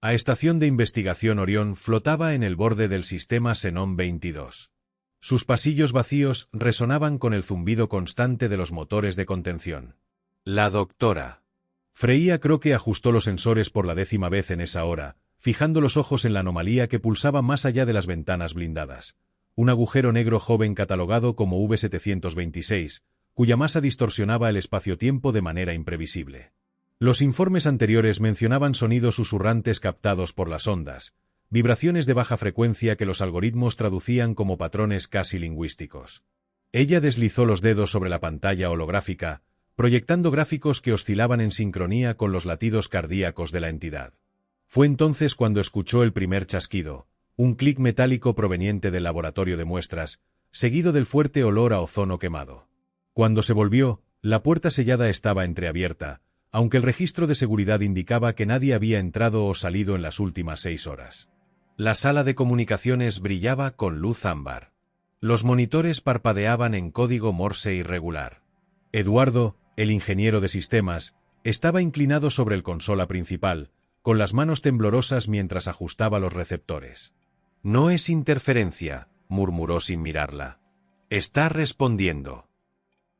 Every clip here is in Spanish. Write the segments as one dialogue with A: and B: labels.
A: A estación de investigación Orión flotaba en el borde del sistema Xenón 22. Sus pasillos vacíos resonaban con el zumbido constante de los motores de contención. La doctora Freya Croque ajustó los sensores por la 10ª vez en esa hora, fijando los ojos en la anomalía que pulsaba más allá de las ventanas blindadas. Un agujero negro joven catalogado como V726, cuya masa distorsionaba el espacio-tiempo de manera imprevisible. Los informes anteriores mencionaban sonidos susurrantes captados por las ondas, vibraciones de baja frecuencia que los algoritmos traducían como patrones casi lingüísticos. Ella deslizó los dedos sobre la pantalla holográfica, proyectando gráficos que oscilaban en sincronía con los latidos cardíacos de la entidad. Fue entonces cuando escuchó el primer chasquido, un clic metálico proveniente del laboratorio de muestras, seguido del fuerte olor a ozono quemado. Cuando se volvió, la puerta sellada estaba entreabierta, aunque el registro de seguridad indicaba que nadie había entrado o salido en las últimas 6 horas. La sala de comunicaciones brillaba con luz ámbar. Los monitores parpadeaban en código Morse irregular. Eduardo, el ingeniero de sistemas, estaba inclinado sobre el consola principal, con las manos temblorosas mientras ajustaba los receptores. «No es interferencia», murmuró sin mirarla. «Está respondiendo».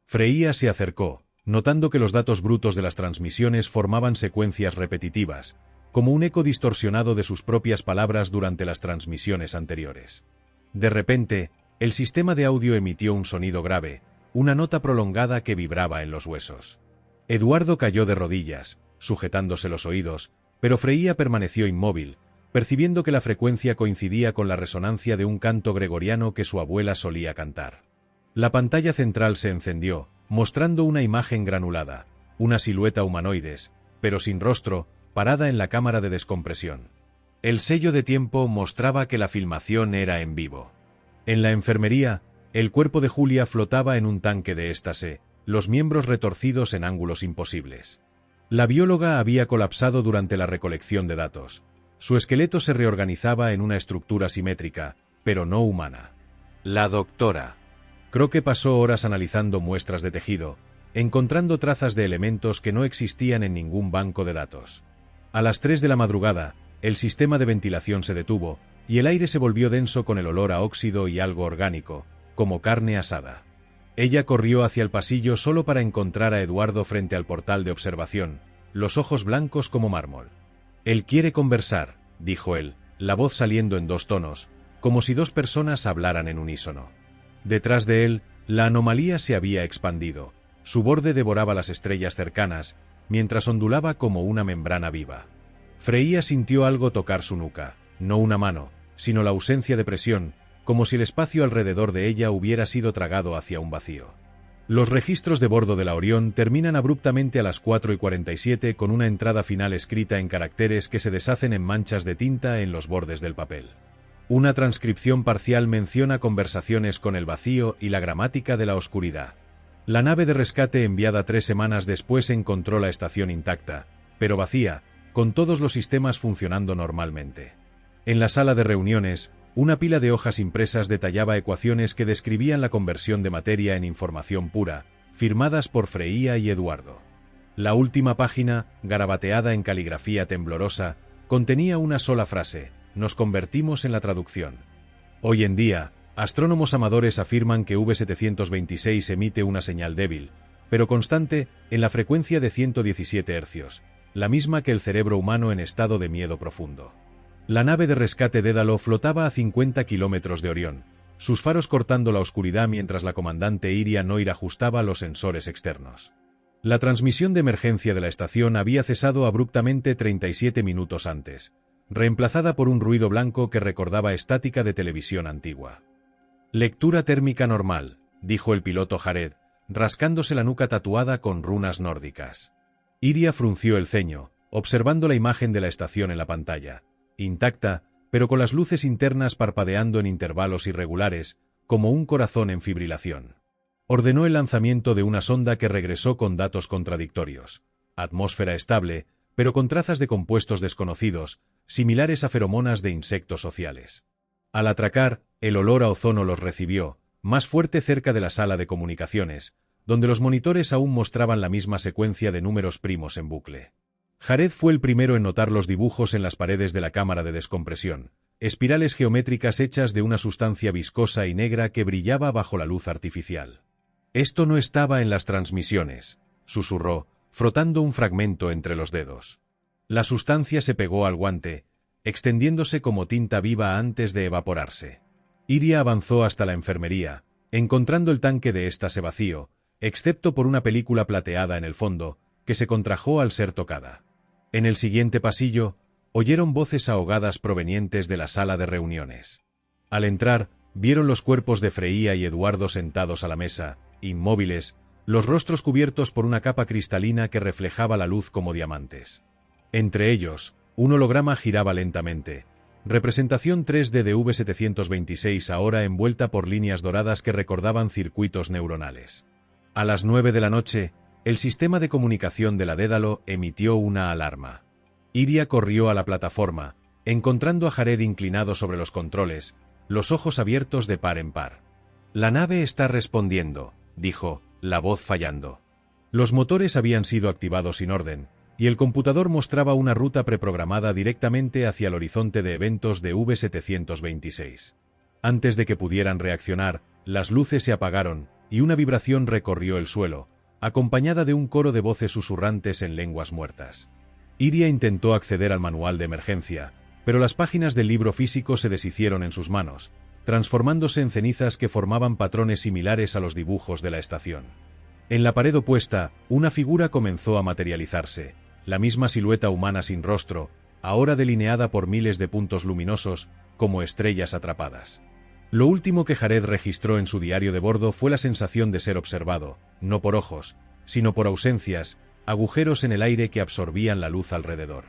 A: Freya se acercó, notando que los datos brutos de las transmisiones formaban secuencias repetitivas, como un eco distorsionado de sus propias palabras durante las transmisiones anteriores. De repente, el sistema de audio emitió un sonido grave, una nota prolongada que vibraba en los huesos. Eduardo cayó de rodillas, sujetándose los oídos, pero Freya permaneció inmóvil, percibiendo que la frecuencia coincidía con la resonancia de un canto gregoriano que su abuela solía cantar. La pantalla central se encendió, mostrando una imagen granulada, una silueta humanoides, pero sin rostro, parada en la cámara de descompresión. El sello de tiempo mostraba que la filmación era en vivo. En la enfermería, el cuerpo de Julia flotaba en un tanque de éxtasis, los miembros retorcidos en ángulos imposibles. La bióloga había colapsado durante la recolección de datos. Su esqueleto se reorganizaba en una estructura simétrica, pero no humana. La doctora Croque pasó horas analizando muestras de tejido, encontrando trazas de elementos que no existían en ningún banco de datos. A las 3 de la madrugada, el sistema de ventilación se detuvo, y el aire se volvió denso con el olor a óxido y algo orgánico, como carne asada. Ella corrió hacia el pasillo solo para encontrar a Eduardo frente al portal de observación, los ojos blancos como mármol. «Él quiere conversar», dijo él, la voz saliendo en 2 tonos, como si 2 personas hablaran en unísono. Detrás de él, la anomalía se había expandido, su borde devoraba las estrellas cercanas, mientras ondulaba como una membrana viva. Freya sintió algo tocar su nuca, no una mano, sino la ausencia de presión, como si el espacio alrededor de ella hubiera sido tragado hacia un vacío. Los registros de bordo de la Orión terminan abruptamente a las 4:47 con una entrada final escrita en caracteres que se deshacen en manchas de tinta en los bordes del papel. Una transcripción parcial menciona conversaciones con el vacío y la gramática de la oscuridad. La nave de rescate enviada 3 semanas después encontró la estación intacta, pero vacía, con todos los sistemas funcionando normalmente. En la sala de reuniones, una pila de hojas impresas detallaba ecuaciones que describían la conversión de materia en información pura, firmadas por Freya y Eduardo. La última página, garabateada en caligrafía temblorosa, contenía una sola frase: «Nos convertimos en la traducción». Hoy en día, astrónomos amadores afirman que V726 emite una señal débil, pero constante, en la frecuencia de 117 Hz, la misma que el cerebro humano en estado de miedo profundo. La nave de rescate Dédalo flotaba a 50 kilómetros de Orión, sus faros cortando la oscuridad mientras la comandante Iria Noir ajustaba los sensores externos. La transmisión de emergencia de la estación había cesado abruptamente 37 minutos antes, reemplazada por un ruido blanco que recordaba estática de televisión antigua. «Lectura térmica normal», dijo el piloto Jared, rascándose la nuca tatuada con runas nórdicas. Iria frunció el ceño, observando la imagen de la estación en la pantalla, intacta, pero con las luces internas parpadeando en intervalos irregulares, como un corazón en fibrilación. Ordenó el lanzamiento de una sonda que regresó con datos contradictorios. Atmósfera estable, pero con trazas de compuestos desconocidos, similares a feromonas de insectos sociales. Al atracar, el olor a ozono los recibió, más fuerte cerca de la sala de comunicaciones, donde los monitores aún mostraban la misma secuencia de números primos en bucle. Jared fue el primero en notar los dibujos en las paredes de la cámara de descompresión, espirales geométricas hechas de una sustancia viscosa y negra que brillaba bajo la luz artificial. «Esto no estaba en las transmisiones», susurró, frotando un fragmento entre los dedos. La sustancia se pegó al guante, extendiéndose como tinta viva antes de evaporarse. Iria avanzó hasta la enfermería, encontrando el tanque de éstase vacío, excepto por una película plateada en el fondo, que se contrajo al ser tocada. En el siguiente pasillo, oyeron voces ahogadas provenientes de la sala de reuniones. Al entrar, vieron los cuerpos de Freya y Eduardo sentados a la mesa, inmóviles, los rostros cubiertos por una capa cristalina que reflejaba la luz como diamantes. Entre ellos, un holograma giraba lentamente, representación 3D de V726 ahora envuelta por líneas doradas que recordaban circuitos neuronales. A las 9 de la noche, el sistema de comunicación de la Dédalo emitió una alarma. Iria corrió a la plataforma, encontrando a Jared inclinado sobre los controles, los ojos abiertos de par en par. «La nave está respondiendo», dijo, la voz fallando. Los motores habían sido activados sin orden, y el computador mostraba una ruta preprogramada directamente hacia el horizonte de eventos de V726. Antes de que pudieran reaccionar, las luces se apagaron, y una vibración recorrió el suelo, acompañada de un coro de voces susurrantes en lenguas muertas. Iria intentó acceder al manual de emergencia, pero las páginas del libro físico se deshicieron en sus manos, transformándose en cenizas que formaban patrones similares a los dibujos de la estación. En la pared opuesta, una figura comenzó a materializarse, la misma silueta humana sin rostro, ahora delineada por miles de puntos luminosos, como estrellas atrapadas. Lo último que Jared registró en su diario de bordo fue la sensación de ser observado, no por ojos, sino por ausencias, agujeros en el aire que absorbían la luz alrededor.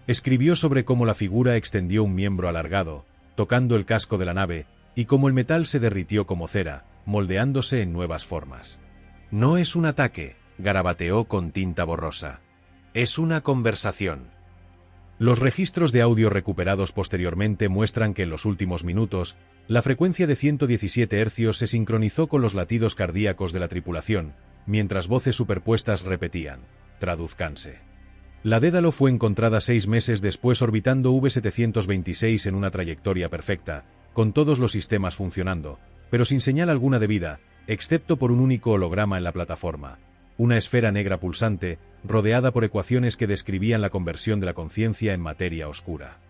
A: Escribió sobre cómo la figura extendió un miembro alargado, tocando el casco de la nave, y cómo el metal se derritió como cera, moldeándose en nuevas formas. «No es un ataque», garabateó con tinta borrosa. «Es una conversación». Los registros de audio recuperados posteriormente muestran que en los últimos minutos, la frecuencia de 117 Hz se sincronizó con los latidos cardíacos de la tripulación, mientras voces superpuestas repetían: «Traduzcanse». La Dédalo fue encontrada 6 meses después orbitando V726 en una trayectoria perfecta, con todos los sistemas funcionando, pero sin señal alguna de vida, excepto por un único holograma en la plataforma, una esfera negra pulsante, rodeada por ecuaciones que describían la conversión de la conciencia en materia oscura.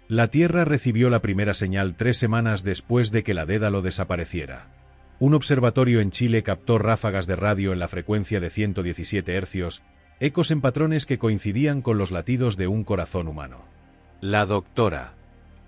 A: La Tierra recibió la primera señal 3 semanas después de que la Dédalo desapareciera. Un observatorio en Chile captó ráfagas de radio en la frecuencia de 117 Hz, ecos en patrones que coincidían con los latidos de un corazón humano. La doctora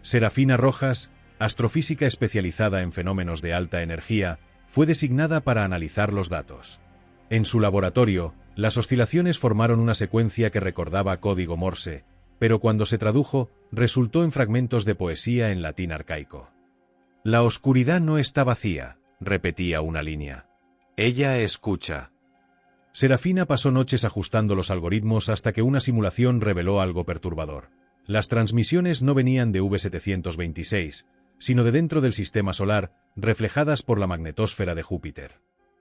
A: Serafina Rojas, astrofísica especializada en fenómenos de alta energía, fue designada para analizar los datos. En su laboratorio, las oscilaciones formaron una secuencia que recordaba código Morse, pero cuando se tradujo, resultó en fragmentos de poesía en latín arcaico. «La oscuridad no está vacía», repetía una línea. «Ella escucha». Serafina pasó noches ajustando los algoritmos hasta que una simulación reveló algo perturbador. Las transmisiones no venían de V726, sino de dentro del sistema solar, reflejadas por la magnetosfera de Júpiter.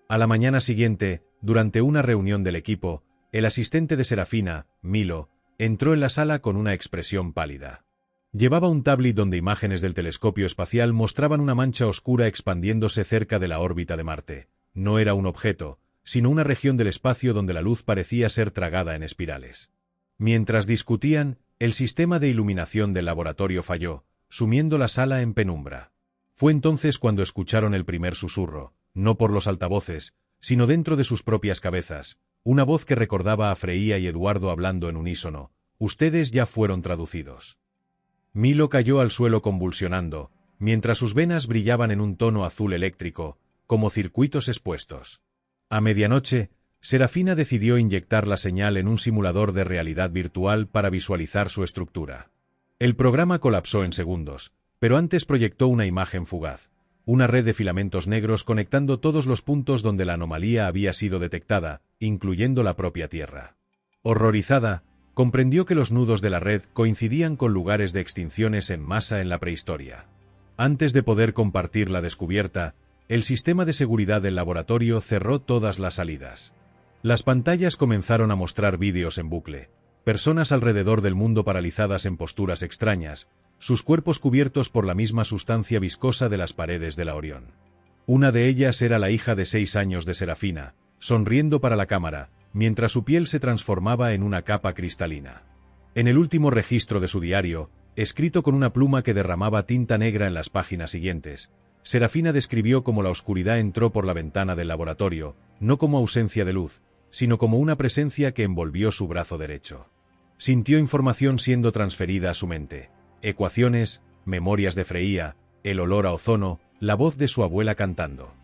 A: A la mañana siguiente, durante una reunión del equipo, el asistente de Serafina, Milo, entró en la sala con una expresión pálida. Llevaba un tablet donde imágenes del telescopio espacial mostraban una mancha oscura expandiéndose cerca de la órbita de Marte. No era un objeto, sino una región del espacio donde la luz parecía ser tragada en espirales. Mientras discutían, el sistema de iluminación del laboratorio falló, sumiendo la sala en penumbra. Fue entonces cuando escucharon el primer susurro, no por los altavoces, sino dentro de sus propias cabezas, una voz que recordaba a Freya y Eduardo hablando en unísono: «Ustedes ya fueron traducidos». Milo cayó al suelo convulsionando, mientras sus venas brillaban en un tono azul eléctrico, como circuitos expuestos. A medianoche, Serafina decidió inyectar la señal en un simulador de realidad virtual para visualizar su estructura. El programa colapsó en segundos, pero antes proyectó una imagen fugaz, una red de filamentos negros conectando todos los puntos donde la anomalía había sido detectada, incluyendo la propia Tierra. Horrorizada, comprendió que los nudos de la red coincidían con lugares de extinciones en masa en la prehistoria. Antes de poder compartir la descubierta, el sistema de seguridad del laboratorio cerró todas las salidas. Las pantallas comenzaron a mostrar vídeos en bucle, personas alrededor del mundo paralizadas en posturas extrañas, sus cuerpos cubiertos por la misma sustancia viscosa de las paredes de la Orión. Una de ellas era la hija de 6 años de Serafina, sonriendo para la cámara, mientras su piel se transformaba en una capa cristalina. En el último registro de su diario, escrito con una pluma que derramaba tinta negra en las páginas siguientes, Serafina describió cómo la oscuridad entró por la ventana del laboratorio, no como ausencia de luz, sino como una presencia que envolvió su brazo derecho. Sintió información siendo transferida a su mente. Ecuaciones, memorias de Freya, el olor a ozono, la voz de su abuela cantando.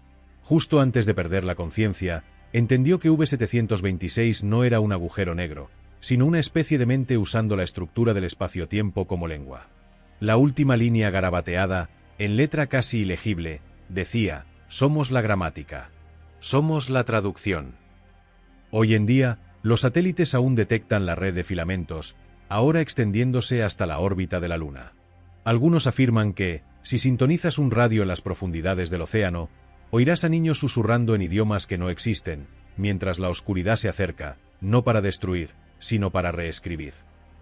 A: Justo antes de perder la conciencia, entendió que V726 no era un agujero negro, sino una especie de mente usando la estructura del espacio-tiempo como lengua. La última línea garabateada, en letra casi ilegible, decía: somos la gramática. Somos la traducción. Hoy en día, los satélites aún detectan la red de filamentos, ahora extendiéndose hasta la órbita de la Luna. Algunos afirman que, si sintonizas un radio en las profundidades del océano, oirás a niños susurrando en idiomas que no existen, mientras la oscuridad se acerca, no para destruir, sino para reescribir.